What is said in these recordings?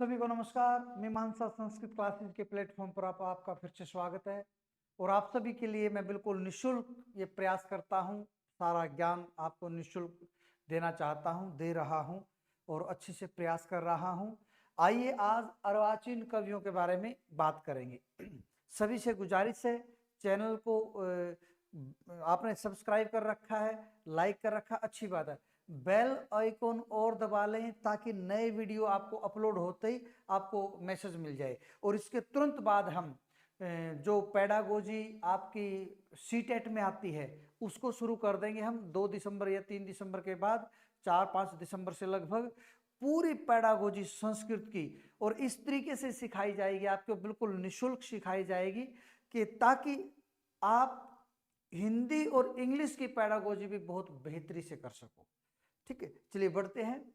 सभी को नमस्कार। मीमांसा संस्कृत क्लासेस के प्लेटफॉर्म पर आपका फिर से स्वागत है। और आप सभी के लिए मैं बिल्कुल निशुल्क ये प्रयास करता हूँ, सारा ज्ञान आपको निशुल्क देना चाहता हूँ, दे रहा हूँ और अच्छे से प्रयास कर रहा हूँ। आइए आज अर्वाचीन कवियों के बारे में बात करेंगे। सभी से गुजारिश है, चैनल को आपने सब्सक्राइब कर रखा है, लाइक कर रखा, अच्छी बात है। बेल आइकॉन और दबा लें ताकि नए वीडियो आपको अपलोड होते ही आपको मैसेज मिल जाए। और इसके तुरंत बाद हम जो पेडागोजी आपकी सीटेट में आती है उसको शुरू कर देंगे हम 2 दिसंबर या 3 दिसंबर के बाद, 4-5 दिसंबर से लगभग पूरी पेडागोजी संस्कृत की और इस तरीके से सिखाई जाएगी, आपको बिल्कुल निशुल्क सिखाई जाएगी कि ताकि आप हिंदी और इंग्लिश की पेडागोजी भी बहुत बेहतरी से कर सको। ठीक है, चलिए बढ़ते हैं।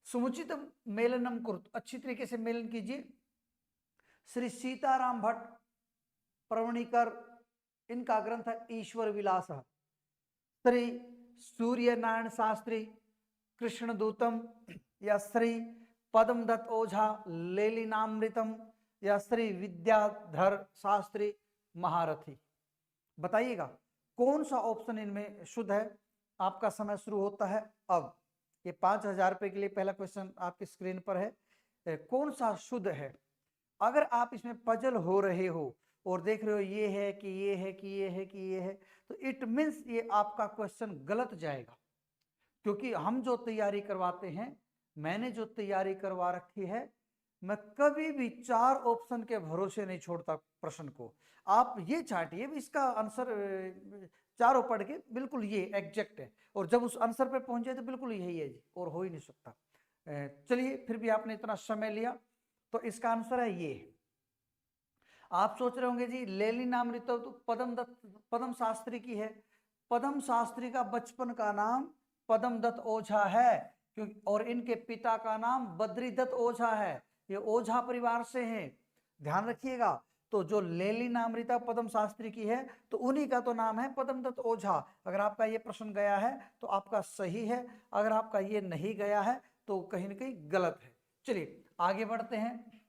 समुचित मेलनम कुरुत, अच्छी तरीके से मेलन कीजिए। श्री सीताराम भट्ट प्रवणीकर, इनका ग्रंथ है ईश्वर विलास। श्री सूर्य नारायण शास्त्री कृष्णदूतम, या श्री पद्मदत्त ओझा लेलिनामृतम, या श्री विद्याधर शास्त्री महारथी। बताइएगा कौन सा ऑप्शन इनमें शुद्ध है। आपका समय शुरू होता है अब। ये 5,000 रुपए के लिए पहला क्वेश्चन आपकी स्क्रीन पर है। कौन सा शुद्ध है। अगर आप इसमें पजल हो रहे हो और देख रहे हो ये है कि ये है कि ये है कि ये है, तो इट मीन्स ये आपका क्वेश्चन गलत जाएगा। क्योंकि हम जो तैयारी करवाते हैं, मैंने जो तैयारी करवा रखी है, मैं कभी भी 4 ऑप्शन के भरोसे नहीं छोड़ता प्रश्न को। आप ये चाटिए, इसका आंसर चारों पढ़ के बिल्कुल ये एग्जैक्ट है, और जब उस आंसर पे पहुंच जाए तो बिल्कुल यही है जी, और हो ही नहीं सकता। चलिए, फिर भी आपने इतना समय लिया तो इसका आंसर है ये। आप सोच रहे होंगे जी लेलिनामृत तो पद्म शास्त्री की है। पद्म शास्त्री का बचपन का नाम पद्मदत्त ओझा है, क्योंकि और इनके पिता का नाम बद्रीदत्त ओझा है। ये ओझा परिवार से हैं, ध्यान रखिएगा। तो जो लेलिनामृता पद्म शास्त्री की है तो उन्हीं का तो नाम है पद्मदत्त ओझा। अगर आपका ये प्रश्न गया है तो आपका सही है, अगर आपका ये नहीं गया है तो कहीं ना कहीं गलत है। चलिए आगे बढ़ते हैं।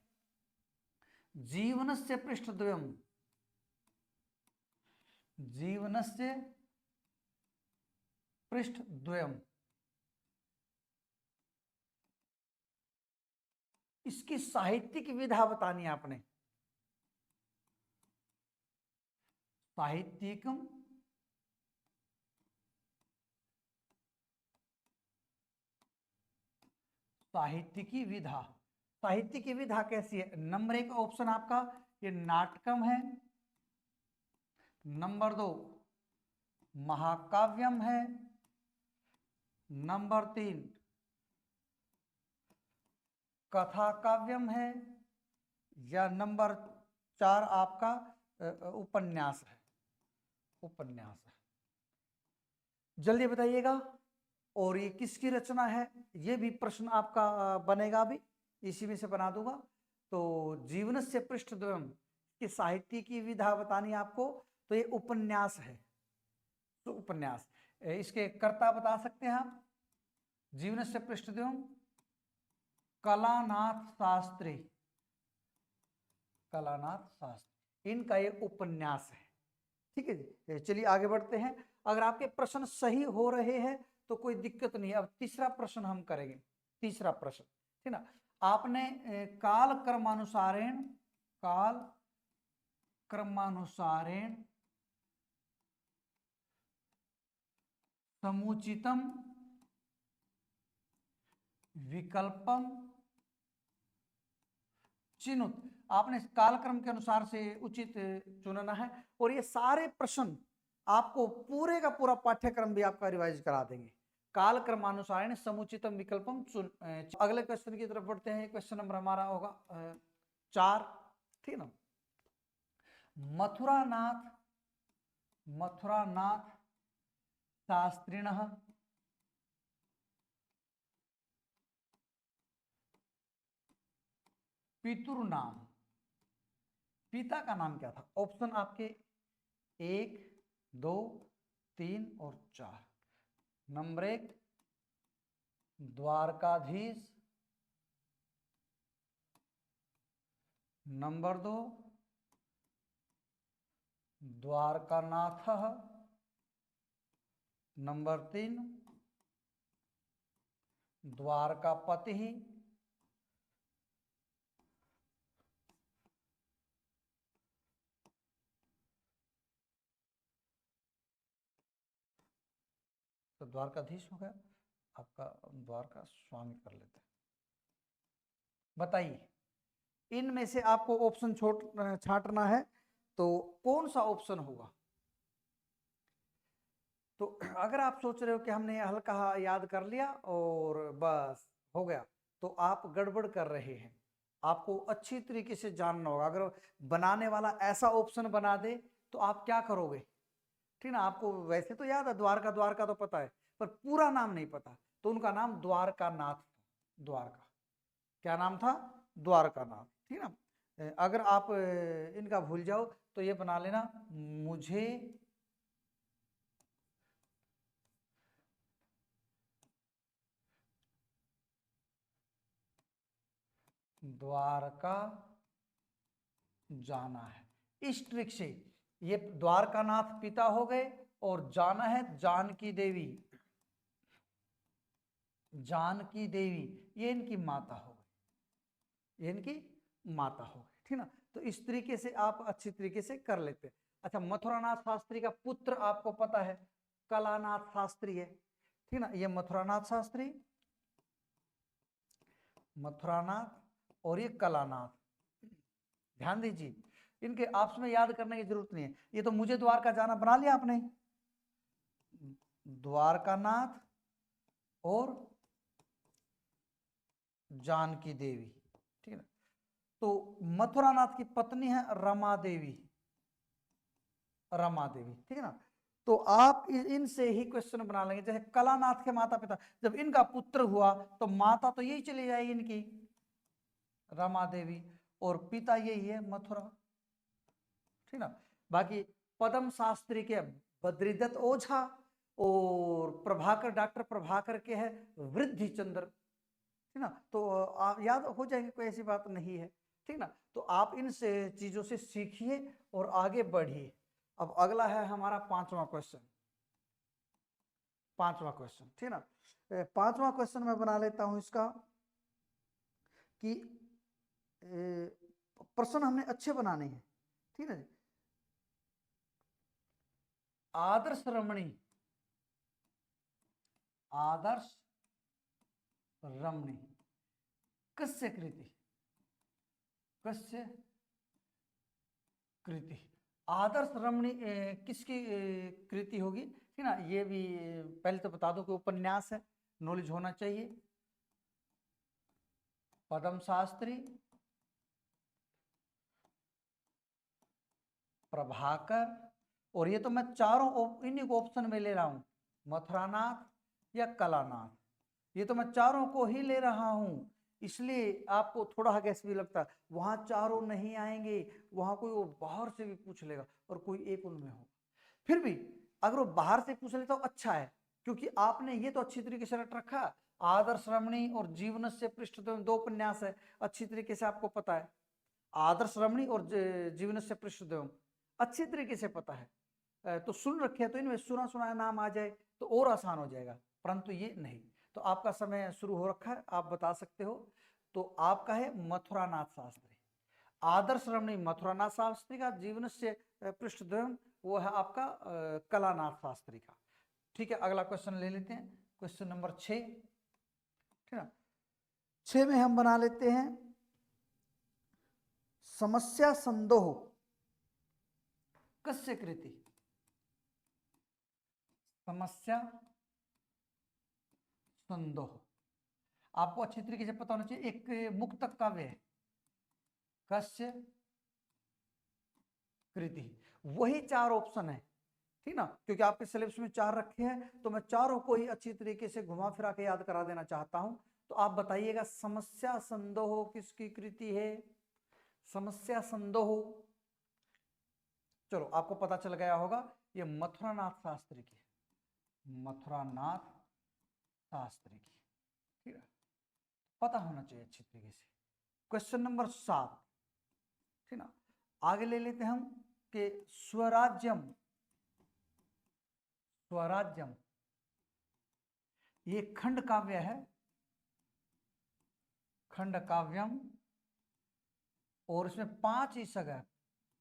जीवनस्य पृष्ठद्वयम्, जीवनस्य पृष्ठद्वयम्, इसकी साहित्यिक विधा बतानी है आपने। साहित्यिकम साहित्यिकी विधा, साहित्यिकी विधा कैसी है। नंबर 1 ऑप्शन आपका ये नाटकम है। नंबर 2 महाकाव्यम है। नंबर 3 कथा काव्यम है, या नंबर 4 आपका उपन्यास है। उपन्यास है, जल्दी बताइएगा। और ये किसकी रचना है, ये भी प्रश्न आपका बनेगा, भी इसी में से बना दूंगा। तो जीवनस्य पृष्ठद्वयम् की साहित्य की विधा बतानी आपको, तो ये उपन्यास है। तो उपन्यास, इसके कर्ता बता सकते हैं आप। जीवनस्य पृष्ठद्वयम् कलानाथ शास्त्री, कलानाथ शास्त्री, इनका ये उपन्यास है। ठीक है जी, चलिए आगे बढ़ते हैं। अगर आपके प्रश्न सही हो रहे हैं तो कोई दिक्कत नहीं है। अब तीसरा प्रश्न हम करेंगे। तीसरा प्रश्न, ठीक ना। आपने काल क्रमानुसारेण, काल क्रमानुसारेण समुचितम विकल्पम चिनुत, आपने कालक्रम के अनुसार से उचित चुनना है। और ये सारे प्रश्न आपको पूरे का पूरा पाठ्यक्रम भी आपका रिवाइज करा देंगे। काल क्रमानुसार समुचितम विकल्पम चुन। अगले क्वेश्चन की तरफ बढ़ते हैं। क्वेश्चन नंबर हमारा होगा 4, ठीक ना। मथुरानाथ, मथुरानाथ शास्त्रिणः पितुर्नाम, पिता का नाम क्या था। ऑप्शन आपके 1, 2, 3 और 4। Number 1 Dwarkadhish, number 2 Dwarkanath. Number 3 द्वारकापति। तो द्वारकाधीश हो गया आपका, द्वारका स्वामी कर लेते हैं। बताइए इनमें से आपको ऑप्शन छांटना है तो कौन सा ऑप्शन होगा। तो अगर आप सोच रहे हो कि हमने हल्का याद कर लिया और बस हो गया, तो आप गड़बड़ कर रहे हैं। आपको अच्छी तरीके से जानना होगा। अगर बनाने वाला ऐसा ऑप्शन बना दे तो आप क्या करोगे, ठीक ना। आपको वैसे तो याद है द्वारका, द्वारका तो पता है, पर पूरा नाम नहीं पता। तो उनका नाम द्वारकानाथ था। द्वारका क्या नाम था, द्वारकानाथ, ठीक ना। अगर आप इनका भूल जाओ तो ये बना लेना, मुझे द्वारका जाना है। इस ट्रिक से ये द्वारकानाथ पिता हो गए और जाना है जानकी देवी। जानकी देवी ये इनकी माता हो गई, ये इनकी माता हो गई, ठीक ना। तो इस तरीके से आप अच्छी तरीके से कर लेते हैं। अच्छा, मथुरानाथ शास्त्री का पुत्र आपको पता है कलानाथ शास्त्री है, ठीक ना। ये मथुरानाथ शास्त्री, मथुरानाथ और ये कलानाथ, ध्यान दीजिए इनके आपस में याद करने की जरूरत नहीं है। ये तो मुझे द्वारका जाना बना लिया आपने, द्वारकानाथ और जानकी देवी, ठीक है। तो मथुरानाथ की पत्नी है रमा देवी, रमा देवी, ठीक है ना। तो आप इनसे ही क्वेश्चन बना लेंगे। जैसे कलानाथ के माता पिता, जब इनका पुत्र हुआ तो माता तो यही चली जाएगी इनकी रमा देवी, और पिता यही है मथुरा, ठीक ना। बाकी पद्म शास्त्री के बद्रीदत्त ओझा और प्रभाकर, डॉक्टर प्रभाकर के है वृद्धिचंद्र, ठीक ना। तो याद हो जाएंगे, कोई ऐसी बात नहीं है, ठीक ना। तो आप इन से चीजों से सीखिए और आगे बढ़िए। अब अगला है हमारा पांचवा क्वेश्चन, पांचवा क्वेश्चन, ठीक ना। पांचवा क्वेश्चन मैं बना लेता हूं इसका कि प्रश्न हमने अच्छे बनाने हैं, ठीक है। आदर्श रमणी, आदर्श रमणी कस्य कृति, कस्य कृति, आदर्श रमणी किसकी कृति होगी, ठीक ना। ये भी पहले तो बता दो कि उपन्यास है, नॉलेज होना चाहिए। पद्म शास्त्री, प्रभाकर, और ये तो मैं चारों इन्हीं को ऑप्शन में ले रहा हूं, मथुरानाथ या कलानाथ, ये तो मैं चारों को ही ले रहा हूं। इसलिए आपको थोड़ा गैस भी लगता है वहां चारों नहीं आएंगे, वहां कोई और बाहर से भी पूछ लेगा और कोई एक उनमें होगा। फिर भी अगर वो बाहर से पूछ लेता तो अच्छा है, क्योंकि आपने ये तो अच्छी तरीके से रट रखा, आदर्श रमणी और जीवन से पृष्ठदेव, दो उपन्यास है, अच्छी तरीके से आपको पता है। आदर्श रमणी और जीवन से पृष्ठदेव अच्छी तरीके से पता है, तो सुन रखे हैं, तो इनमें सुना सुनाया नाम आ जाए तो और आसान हो जाएगा, परंतु ये नहीं। तो आपका समय शुरू हो रखा है, आप बता सकते हो। तो आपका है मथुरानाथ शास्त्री, आदर्श रमणी मथुरानाथ शास्त्री का, जीवन से पृष्ठदेव वो है आपका कलानाथ शास्त्री का, ठीक है। अगला क्वेश्चन ले लेते हैं, क्वेश्चन नंबर 6, ठीक है। 6 में हम बना लेते हैं समस्या संदोह कस्य कृति, समस्या संदोह आपको अच्छी तरीके से पता होना चाहिए, एक मुक्तक काव्य है, कस्य कृति, वही 4 ऑप्शन है, ठीक ना। क्योंकि आपके सिलेबस में 4 रखे हैं तो मैं चारों को ही अच्छी तरीके से घुमा फिरा के याद करा देना चाहता हूं। तो आप बताइएगा समस्या संदोह किसकी कृति है, समस्या संदोह, चलो आपको पता चल गया होगा, ये मथुरानाथ शास्त्री की, मथुरानाथ शास्त्री की, ठीक है, पता होना चाहिए अच्छी तरीके से। क्वेश्चन नंबर 7, ठीक ना। आगे ले लेते हैं हम कि स्वराज्यम, स्वराज्यम ये खंड काव्य है, खंड काव्यम, और इसमें 5 ईसक है,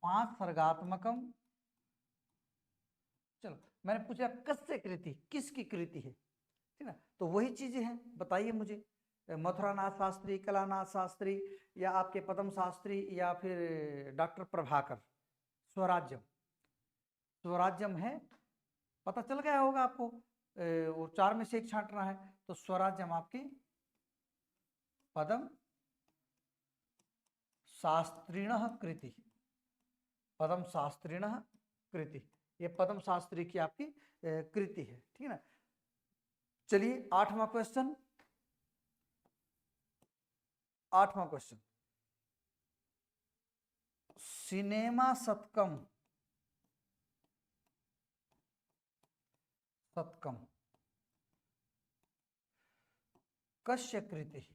5 सर्गात्मकम। चलो मैंने पूछा कस्य कृति, किसकी कृति है, ठीक ना, तो वही चीजें हैं, बताइए मुझे। मथुरानाथ शास्त्री, कलानाथ शास्त्री, या आपके पद्म शास्त्री, या फिर डॉक्टर प्रभाकर। स्वराज्यम, स्वराज्यम है, पता चल गया होगा आपको, और 4 में से एक छांटना है, तो स्वराज्यम आपकी पद्म शास्त्रिण कृति, पद्म शास्त्रिण कृति, ये पद्म शास्त्री की आपकी कृति है, ठीक है ना। चलिए 8वां क्वेश्चन, 8वां क्वेश्चन, सिनेमा शतकम, शतकम कस्य कृति,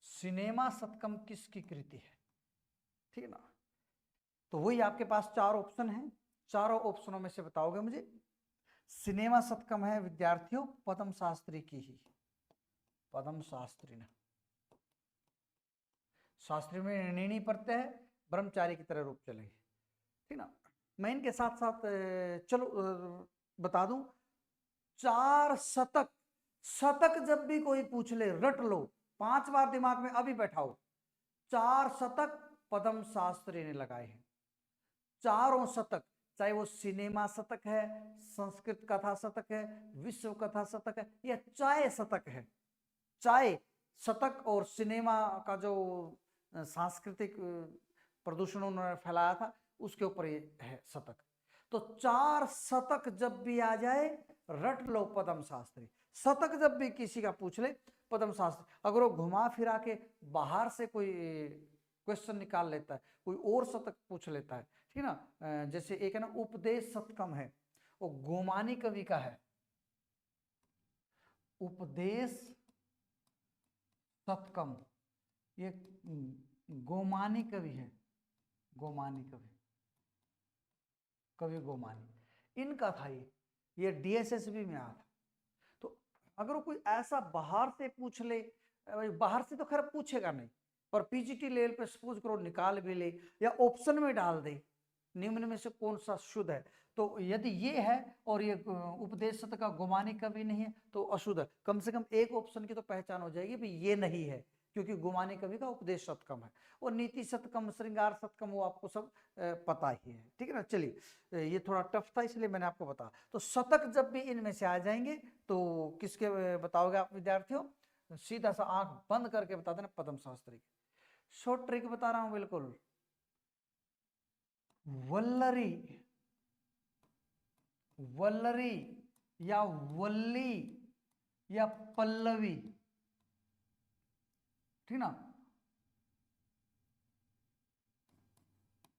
सिनेमा शतकम किसकी कृति है, ठीक है ना। तो वही आपके पास 4 ऑप्शन हैं, चारों ऑप्शनों में से बताओगे मुझे। सिनेमा शतकम है विद्यार्थियों पद्म शास्त्री की ही, पद्म शास्त्री ने, शास्त्री में निर्णय पढ़ते हैं, ब्रह्मचारी की तरह रूप चलेंगे, ठीक ना। मैं इनके साथ साथ चलो बता दूं, 4 शतक, शतक जब भी कोई पूछ ले रट लो, 5 बार दिमाग में अभी बैठाओ, 4 शतक पद्म शास्त्री ने लगाए हैं, चारों शतक, चाहे वो सिनेमा शतक है, संस्कृत कथा शतक है, विश्व कथा शतक है, या चाय शतक है, चाय शतक और सिनेमा का जो सांस्कृतिक प्रदूषण उन्होंने फैलाया था उसके ऊपर ये है शतक। तो 4 शतक जब भी आ जाए रट लो पद्म शास्त्री, शतक जब भी किसी का पूछ ले पद्म शास्त्री। अगर वो घुमा फिरा के बाहर से कोई क्वेश्चन निकाल लेता है, कोई और शतक पूछ लेता है, ठीक ना, जैसे एक है ना उपदेश शतकम है, वो गोमानी कवि का है, उपदेश शतकम, ये गोमानी कवि है, गोमानी कवि, कवि गोमानी इनका था ये डीएसएसबी में आया था। तो अगर कोई ऐसा बाहर से पूछ ले, बाहर से तो खैर पूछेगा नहीं, पर पीजीटी लेवल पे सपोज करो निकाल भी ले या ऑप्शन में डाल दे निम्न में से कौन सा शुद्ध है, तो यदि ये है और ये उपदेश शतक का गोमानी कवि नहीं है तो अशुद्ध है, कम से कम एक ऑप्शन की तो पहचान हो जाएगी भी ये नहीं है, क्योंकि गोमानी कवि का उपदेश शतकम है, और नीति शतकम, श्रृंगार शतकम वो आपको सब पता ही है, ठीक है ना। चलिए ये थोड़ा टफ था इसलिए मैंने आपको बताया। तो शतक जब भी इनमें से आ जाएंगे तो किसके बताओगे आप विद्यार्थियों, सीधा सा आंख बंद करके बता देना पद्म शास्त्री। शॉर्ट ट्रिक बता रहा हूं बिल्कुल, वल्लरी, वल्लरी या वल्ली या पल्लवी, ठीक ना,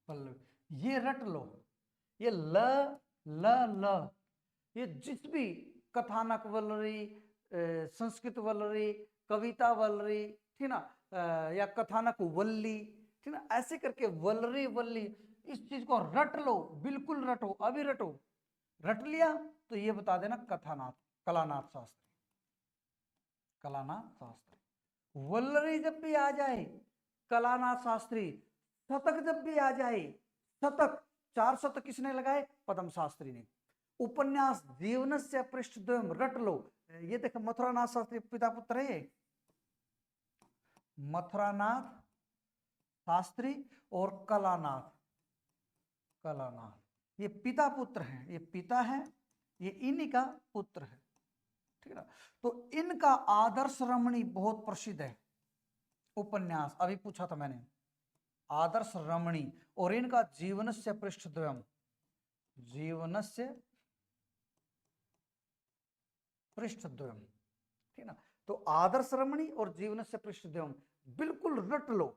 पल्लवी, ये रट लो, ये ल ल ये जिस भी कथानक वल्लरी, संस्कृत वल्लरी, कविता वल्लरी, ठीक ना, या कथानक वल्ली, ठीक ना, ऐसे करके वल्लरी वल्ली इस चीज को रट लो, बिल्कुल रटो, अभी रटो, रट लिया तो ये बता देना कथानाथ, कलानाथ शास्त्री, कलानाथ शास्त्री। वल्लरी जब भी आ जाए कलानाथ शास्त्री, शतक जब भी आ जाए शतक, 4 शतक किसने लगाए, पद्म शास्त्री ने। उपन्यास जीवनस्य पृष्ठद्वयम् रट लो, ये देखो मथुरानाथ शास्त्री पिता पुत्र है, मथुरानाथ शास्त्री और कलानाथ, कलानाथ ये पिता पुत्र हैं, ये पिता है, ये इन्हीं का पुत्र है, ठीक है ना। तो इनका आदर्श रमणी बहुत प्रसिद्ध है उपन्यास, अभी पूछा था मैंने, आदर्श रमणी, और इनका जीवनस्य पृष्ठद्वयम्, जीवनस्य पृष्ठद्वयम्, ठीक ना। तो आदर्श रमणी और जीवनस्य पृष्ठद्वयम् बिल्कुल रट लो।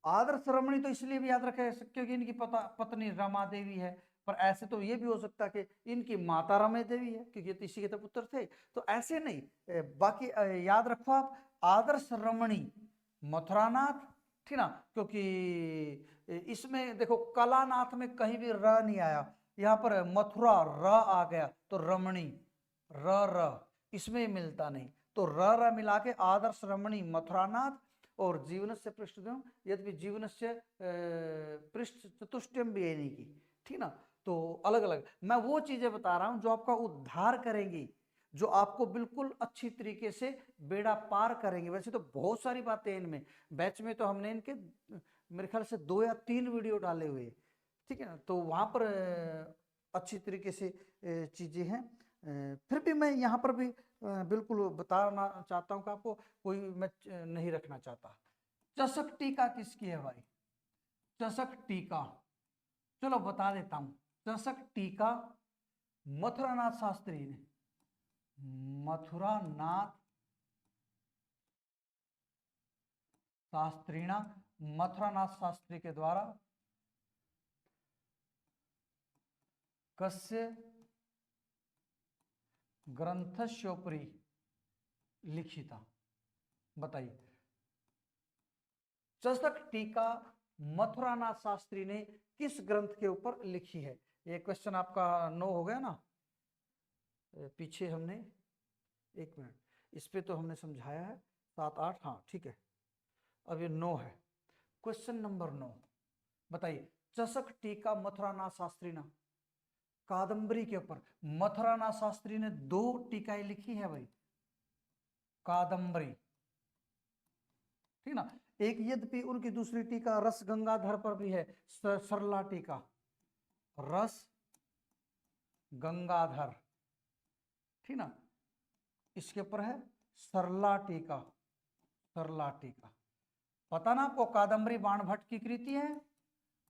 आदर्श रमणी तो इसलिए भी याद रखे क्योंकि इनकी पत्नी रमा देवी है, पर ऐसे तो ये भी हो सकता है कि इनकी माता रमे देवी है क्योंकि ये इसी के तो पुत्र थे, तो ऐसे नहीं, बाकी याद रखो आप, आदर्श रमणी मथुरानाथ, ठीक ना, क्योंकि इसमें देखो कलानाथ में कहीं भी र नहीं आया, यहाँ पर मथुरा र आ गया तो रमणी र इसमें मिलता नहीं, तो र मिला के आदर्श रमणी मथुरानाथ और जीवनस्य पृष्ठद्वयम् यद्यपि जीवनस्य पृष्ठ चतुष्टयम भी है नहीं की, ठीक ना। तो अलग अलग मैं वो चीजें बता रहा हूं जो आपका उद्धार करेंगी, जो आपको बिल्कुल अच्छी तरीके से बेड़ा पार करेंगे। वैसे तो बहुत सारी बातें इनमें, बैच में तो हमने इनके मेरे ख्याल से 2 या 3 वीडियो डाले हुए, ठीक है ना, तो वहां पर अच्छी तरीके से चीजें हैं। फिर भी मैं यहाँ पर भी बिल्कुल बताना चाहता हूँ कि आपको कोई मैं नहीं रखना चाहता। चषक टीका किसकी है भाई? चषक टीका चलो बता देता हूं। चषक टीका मथुरानाथ शास्त्री ने, मथुरानाथ शास्त्रीणा, मथुरानाथ शास्त्री के द्वारा कस्य ग्रंथस्योपरि लिखिता। बताइए चषक टीका मथुरानाथ शास्त्री ने किस ग्रंथ के ऊपर लिखी है? ये क्वेश्चन आपका 9 हो गया ना। पीछे हमने 1 मिनट, इस पे तो हमने समझाया है 7 8, हाँ ठीक है, अब ये 9 है। क्वेश्चन नंबर 9 बताइए चषक टीका मथुरानाथ शास्त्री ना कादंबरी के ऊपर, मथुरानाथ शास्त्री ने 2 टीकाएं लिखी है भाई, कादंबरी, ठीक ना। एक यद्यपि उनकी दूसरी टीका रस गंगाधर पर भी है, सरला टीका, रस गंगाधर, ठीक ना, इसके ऊपर है सरला टीका, सरला टीका। पता ना आपको कादंबरी बाणभट्ट की कृति है,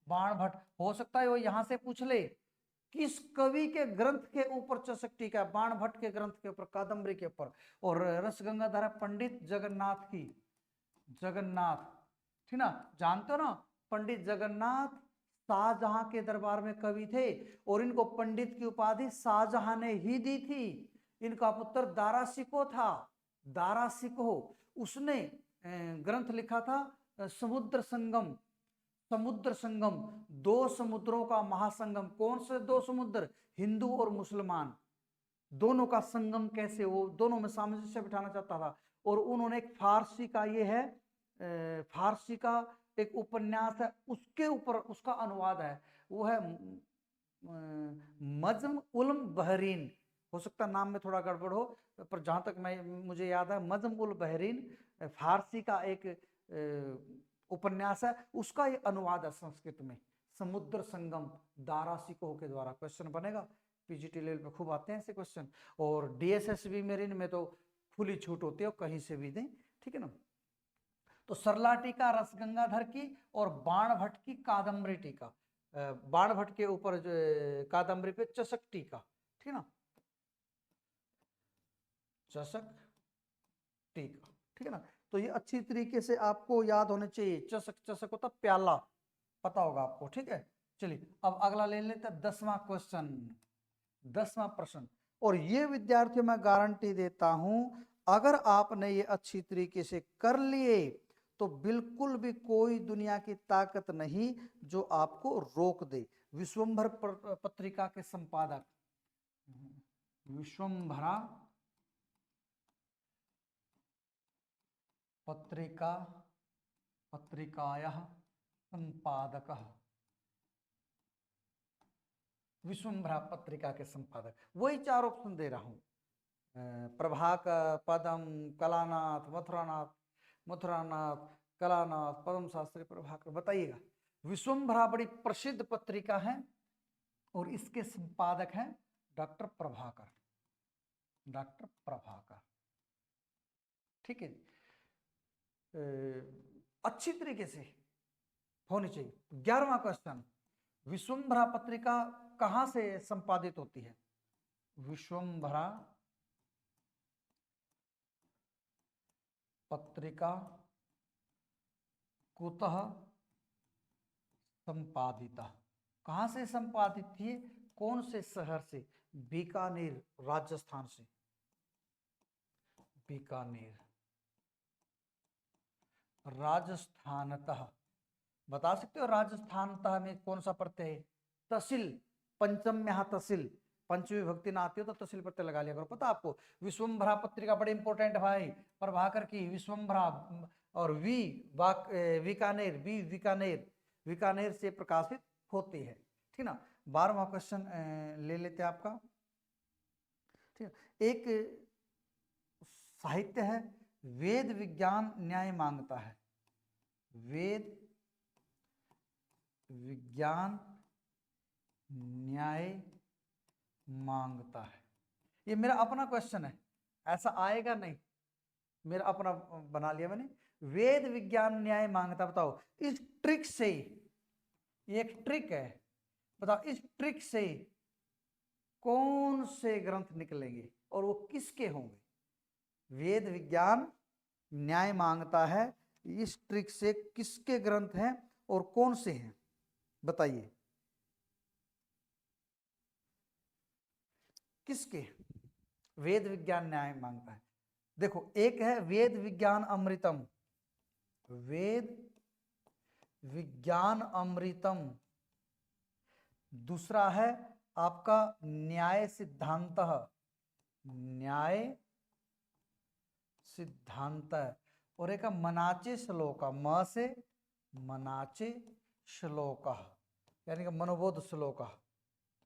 बाणभट्ट, हो सकता है वो यहां से पूछ ले किस कवि के ग्रंथ के ऊपर चषक टीका, बाणभट्ट के ग्रंथ के ऊपर, कादंबरी के ऊपर। और रस गंगाधर पंडित जगन्नाथ की, जगन्नाथ, ठीक ना, जानते हो ना पंडित जगन्नाथ शाहजहां के दरबार में कवि थे और इनको पंडित की उपाधि शाहजहां ने ही दी थी। इनका पुत्र दारा शिकोह था, दारा शिकोह, उसने ग्रंथ लिखा था समुद्र संगम, समुद्र संगम, 2 समुद्रों का महासंगम। कौन से 2 समुद्र? हिंदू और मुसलमान, दोनों का संगम कैसे, वो दोनों में सामंजस्य बिठाना चाहता था। और उन्होंने एक फारसी का, ये है फारसी का एक उपन्यास है, उसके ऊपर उसका अनुवाद है, वो है मजम उल बहरीन, हो सकता है नाम में थोड़ा गड़बड़ हो, पर जहां तक मैं मुझे याद है मजम उल बहरीन फारसी का एक उपन्यास है, उसका ये अनुवाद है संस्कृत में, समुद्र संगम, दारा शिकोह के द्वारा। क्वेश्चन बनेगा पीजीटी लेवल पे, खूब आते हैं ऐसे क्वेश्चन, और डीएसएसबी मेरिन में तो खुली छूट होती है, कहीं से भी दें, ठीक है ना। तो सरला टीका रस गंगाधर की और बाणभट्ट की कादंबरी टीका, बाणभट्ट के ऊपर कादंबरी पे चषक टीका, ठीक है ना, चषक टीका, ठीक है ना। तो ये अच्छी तरीके से आपको याद होने चाहिए। चषक, चषक होता प्याला, पता होगा आपको, ठीक है। चलिए अब अगला ले लेते हैं 10वां क्वेश्चन, 10वां प्रश्न। और ये विद्यार्थियों मैं गारंटी देता हूं अगर आपने ये अच्छी तरीके से कर लिए तो बिल्कुल भी कोई दुनिया की ताकत नहीं जो आपको रोक दे। विश्वंभर पत्रिका के संपादक, विश्वंभरा पत्रिका, पत्रिकायाः संपादकः, विश्वंभरा पत्रिका के संपादक, वही 4 ऑप्शन दे रहा हूं, प्रभाकर, पदम, कलानाथ, मथुरानाथ, मथुरानाथ, कलानाथ, पदम शास्त्री, प्रभाकर। बताइएगा, विश्वंभरा बड़ी प्रसिद्ध पत्रिका है और इसके संपादक हैं डॉक्टर प्रभाकर, डॉक्टर प्रभाकर, ठीक है। अच्छी तरीके से होनी चाहिए। 11वां क्वेश्चन, विश्वंभरा पत्रिका कहां से संपादित होती है? विश्वंभरा पत्रिका कुतः संपादिता, कहां से संपादित थी, कौन से शहर से? बीकानेर, राजस्थान से, बीकानेर राजस्थानतः। बता सकते हो राजस्थानतः में कौन सा प्रत्यय है? तहसील, पंचम में यहाँ तहसील, पंचमी विभक्ति ना आती हो तो तहसील प्रत्यय लगा लिया करो। पता आपको विश्वम्भरा पत्रिका बड़ी इंपॉर्टेंट भाई, प्रभाकर की विश्वम्भरा, और बीकानेर, बीकानेर से प्रकाशित होती है। ठीक ना। 12वां क्वेश्चन ले लेते हैं आपका। ठीक, एक साहित्य है, वेद विज्ञान न्याय मांगता है। वेद विज्ञान न्याय मांगता है। ये मेरा अपना क्वेश्चन है, ऐसा आएगा नहीं, मेरा अपना बना लिया मैंने। वेद विज्ञान न्याय मांगता, बताओ इस ट्रिक से, ये एक ट्रिक है, बताओ इस ट्रिक से कौन से ग्रंथ निकलेंगे और वो किसके होंगे? वेद विज्ञान न्याय मांगता है, इस ट्रिक से किसके ग्रंथ हैं और कौन से हैं, बताइए किसके? वेद विज्ञान न्याय मांगता है। देखो, एक है वेद विज्ञान अमृतम, वेद विज्ञान अमृतम। दूसरा है आपका न्याय सिद्धांत, न्याय सिद्धांत। और एक मनाचे श्लोक, म से मनाचे श्लोक, यानी कि मनोबोध श्लोक,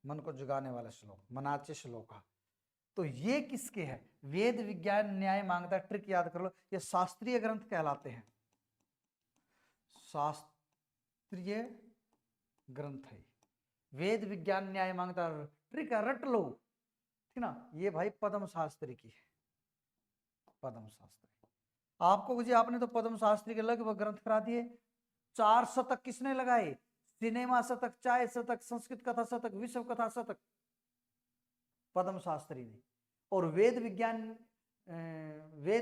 मन को जगाने वाला श्लोक, मनाचे श्लोक। तो ये किसके हैं? वेद विज्ञान न्याय मांगता। ट्रिक याद कर लो, ये शास्त्रीय ग्रंथ कहलाते हैं, शास्त्रीय ग्रंथ है। वेद विज्ञान न्याय मांगता, ट्रिक रट लो, ठीक ना। ये भाई पद्म शास्त्री की है, पद्म शास्त्री। आपको जी, आपने तो पद्म शास्त्री के लगभग ग्रंथ करा दिए। 4 शतक किसने लगाए? सिनेमा शतक, चाय शतक, संस्कृत कथा शतक, विश्व कथा शतक पद्म शास्त्री ने। और वेद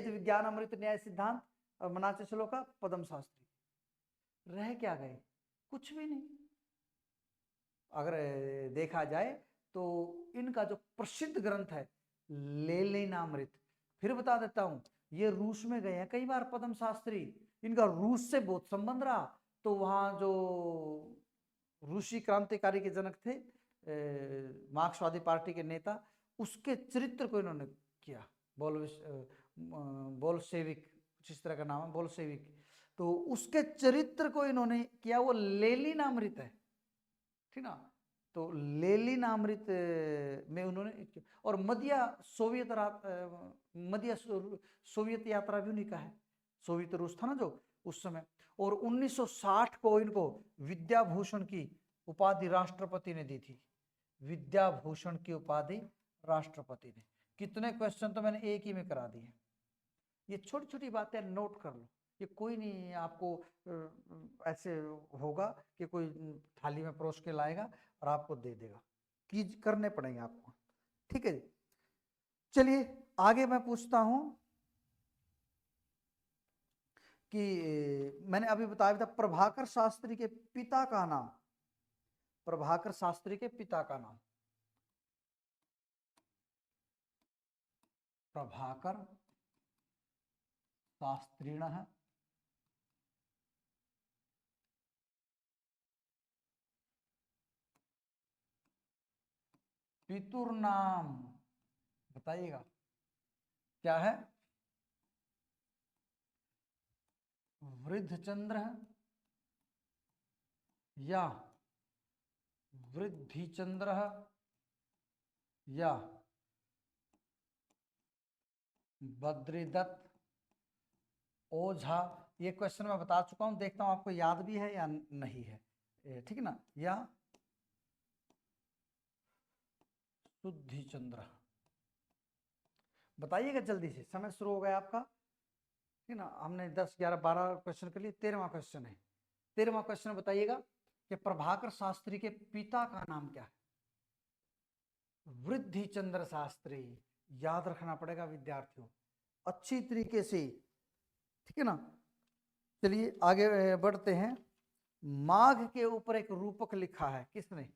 विज्ञान अमृत न्याय सिद्धांत और मनाचे श्लोक का पद्म शास्त्री। रह क्या गए? कुछ भी नहीं। अगर देखा जाए तो इनका जो प्रसिद्ध ग्रंथ है लेलिनामृत, फिर बता देता हूं, ये रूस में गए हैं कई बार पद्म शास्त्री, इनका रूस से बहुत संबंध रहा। तो वहां जो रूसी क्रांतिकारी के जनक थे, मार्क्सवादी पार्टी के नेता, उसके चरित्र को इन्होंने किया, बोल्शेविक, कुछ इस तरह का नाम है, बोल्शेविक। तो उसके चरित्र को इन्होंने किया, वो लेलिनामृत है, ठीक ना। तो लेलिनामृत में उन्होंने, और मध्य सोवियत यात्रा भी उन्हीं का है। सोवियत रूस था ना जो उस समय। और 1960 को इनको विद्याभूषण की उपाधि राष्ट्रपति ने दी थी, विद्याभूषण की उपाधि राष्ट्रपति ने। कितने क्वेश्चन तो मैंने एक ही में करा दिए। ये छोटी छोटी बातें नोट कर लो, ये कोई नहीं आपको ऐसे होगा कि कोई थाली में परोस के लाएगा और आपको दे देगा, कि करने पड़ेंगे आपको, ठीक है। चलिए आगे मैं पूछता हूं कि मैंने अभी बताया था प्रभाकर शास्त्री के पिता का नाम, प्रभाकर शास्त्री के पिता का नाम, प्रभाकर शास्त्रीण है। पितुर नाम बताइएगा क्या है? वृद्धचंद्र या वृद्धिचंद्र या बद्रीदत्त ओझा। ये क्वेश्चन मैं बता चुका हूं, देखता हूं आपको याद भी है या नहीं है, ठीक है ना। या शुद्धिचंद्र, बताइएगा जल्दी से, समय शुरू हो गया आपका, ठीक ना। हमने 10, 11, 12 क्वेश्चन कर लिए, 13वां क्वेश्चन है। 13वां क्वेश्चन बताइएगा कि प्रभाकर शास्त्री के पिता का नाम क्या है? वृद्धिचंद्र शास्त्री, याद रखना पड़ेगा विद्यार्थियों अच्छी तरीके से, ठीक है ना। चलिए आगे बढ़ते हैं। माघ के ऊपर एक रूपक लिखा है, किसने?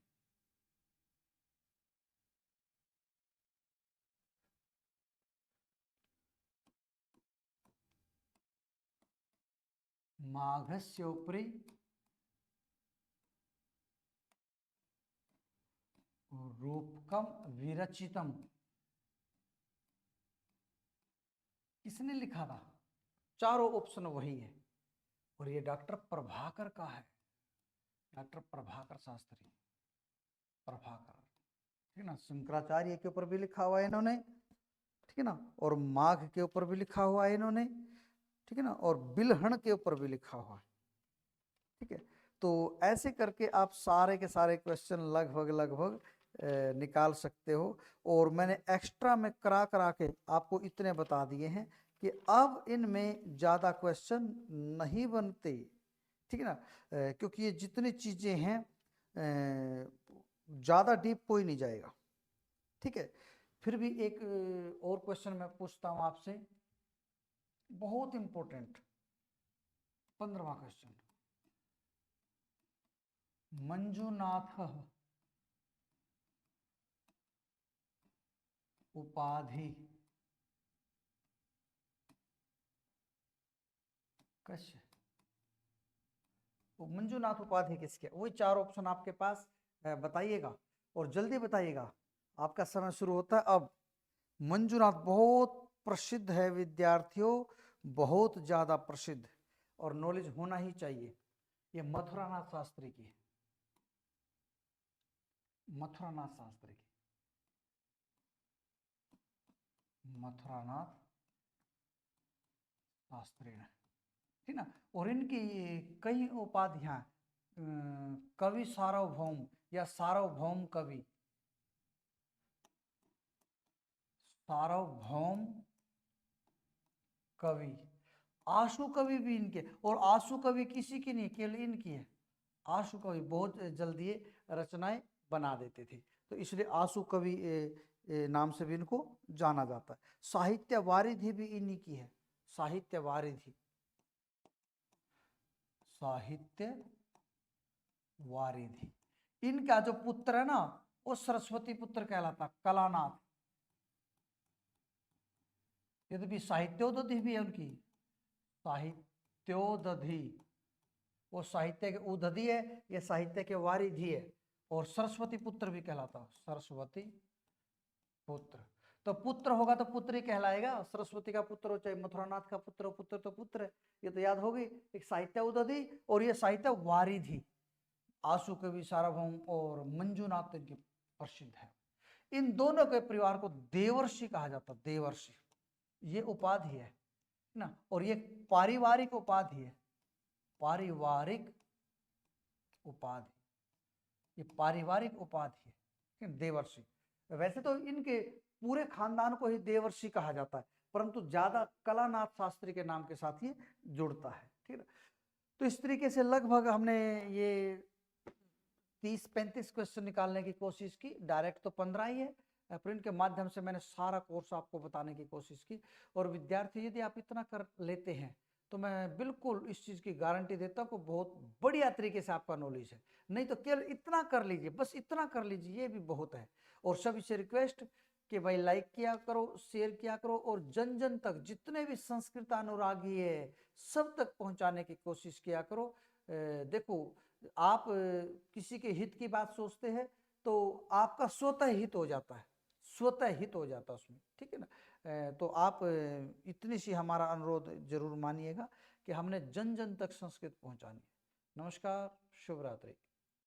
माघस्य उपरि रूपकम विरचितम किसने लिखा था? चारों ऑप्शन वही है और ये डॉक्टर प्रभाकर का है, डॉक्टर प्रभाकर शास्त्री, प्रभाकर, ठीक है ना। शंकराचार्य के ऊपर भी लिखा हुआ है इन्होंने, ठीक है ना, और माघ के ऊपर भी लिखा हुआ है इन्होंने, ठीक है ना, और बिलहण के ऊपर भी लिखा हुआ है, ठीक है। तो ऐसे करके आप सारे के सारे क्वेश्चन लगभग लगभग निकाल सकते हो। और मैंने एक्स्ट्रा में करा करा के आपको इतने बता दिए हैं कि अब इनमें ज़्यादा क्वेश्चन नहीं बनते, ठीक है ना, क्योंकि ये जितनी चीज़ें हैं ज़्यादा डीप कोई नहीं जाएगा, ठीक है। फिर भी एक और क्वेश्चन मैं पूछता हूँ आपसे, बहुत इंपॉर्टेंट 15वां क्वेश्चन। मंजुनाथ उपाधि कश्य, वो मंजुनाथ उपाधि किसके? वही चार ऑप्शन आपके पास बताइएगा और जल्दी बताइएगा, आपका समय शुरू होता है अब। मंजुनाथ बहुत प्रसिद्ध है विद्यार्थियों, बहुत ज्यादा प्रसिद्ध, और नॉलेज होना ही चाहिए। ये मथुरानाथ शास्त्री की है, मथुरानाथ शास्त्री की, मथुरानाथ शास्त्री है, ठीक ना। और इनकी कई उपाधियां, कवि सार्वभौम या सार्वभौम कवि, सार्वभौम कवि, आशु कवि भी इनके, और आशु कवि किसी की नहीं, केवल इनकी है। आशु कवि बहुत जल्दी रचनाएं बना देते थे, तो इसलिए आशु कवि नाम से भी इनको जाना जाता है। साहित्य वारिधि भी इन्हीं की है, साहित्य वारिधि, साहित्य वारिधि। इनका जो पुत्र है ना, वो सरस्वती पुत्र कहलाता, कलानाथ। यद्यपि साहित्योदधि भी है उनकी, साहित्योदधि, वो साहित्य के उदधि है, ये साहित्य के वारिधि है, और सरस्वती पुत्र भी कहलाता, सरस्वती पुत्र। तो पुत्र होगा तो पुत्र ही कहलाएगा, सरस्वती का पुत्र हो चाहे मथुरानाथ का पुत्र हो, पुत्र तो पुत्र है, ये तो याद होगी। एक साहित्य उदधि और ये साहित्य वारिधि, आशु कवि सार्वभौम और मंजुनाथ इनके प्रसिद्ध है। इन दोनों के परिवार को देवर्षि कहा जाता, देवर्षि ये उपाधि है ना, और ये पारिवारिक उपाधि है, पारिवारिक उपाधि, ये पारिवारिक उपाधि है देवर्षि। वैसे तो इनके पूरे खानदान को ही देवर्षि कहा जाता है, परंतु ज्यादा कलानाथ शास्त्री के नाम के साथ ये जुड़ता है, ठीक है। तो इस तरीके से लगभग हमने ये 30-35 क्वेश्चन निकालने की कोशिश की। डायरेक्ट तो 15 ही है, प्रिंट के माध्यम से मैंने सारा कोर्स आपको बताने की कोशिश की। और विद्यार्थी यदि आप इतना कर लेते हैं तो मैं बिल्कुल इस चीज़ की गारंटी देता हूँ कि बहुत बढ़िया तरीके से आपका नॉलेज है। नहीं तो केवल इतना कर लीजिए, बस इतना कर लीजिए, ये भी बहुत है। और सभी से रिक्वेस्ट कि भाई लाइक किया करो, शेयर किया करो, और जन जन तक जितने भी संस्कृत अनुरागी है सब तक पहुंचाने की कोशिश किया करो। देखो, आप किसी के हित की बात सोचते हैं तो आपका स्वतः हित हो जाता है, स्वतः हित हो जाता है उसमें, ठीक है ना। तो आप इतनी सी हमारा अनुरोध जरूर मानिएगा कि हमने जन जन तक संस्कृत पहुंचानी है। नमस्कार, शुभ रात्रि।